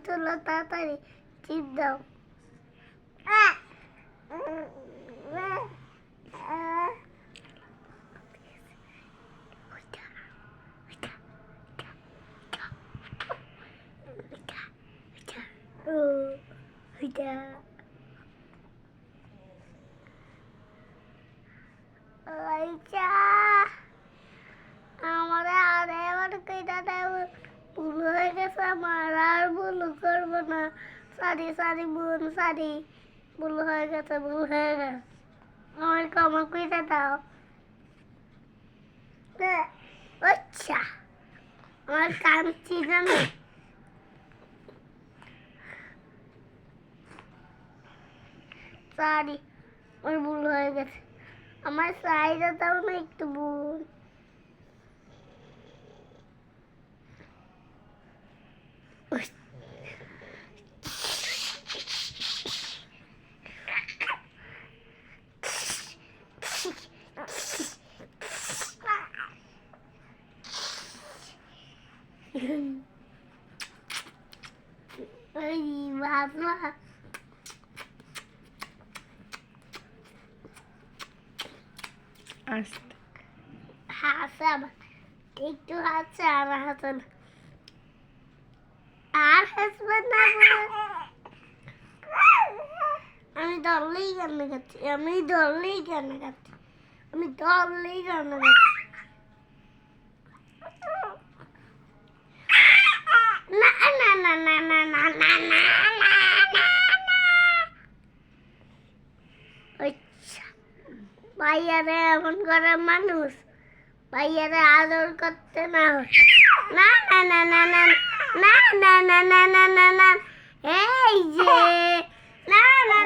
তুলো তাড়াতাড়ি চিপ দাও। আমার আর এবার কইটা ভুল হয়ে গেছে আমার, আর ভুল করবো না। সরি সরি বোন, সরি, ভুল হয়ে গেছে, ভুল হয়ে গেছে। আমার ক্ষমা কইটা দাও। আচ্ছা, আমার কাঁদছি জানো। সরি, আমার ভুল হয়ে গেছে। আমার সাইডে দাও না একটু বোন। এই বাবা, আস্তে হাসে আবার, একটু হাসছে আর হাসে না, আর হাসবে না বলে। আমি ধরলেই কান্না কাচ্ছি, আমি ধরলেই কান্না কাচ্ছি, আমি ধরলেই কান্না কাচ্ছি। না না না না না না না না না না। আচ্ছা, ভাইয়ারে এমন করে মানুষ, ভাইয়ারে আদর করতে না হয়। না না না না না না না না না না না না, এই যে না না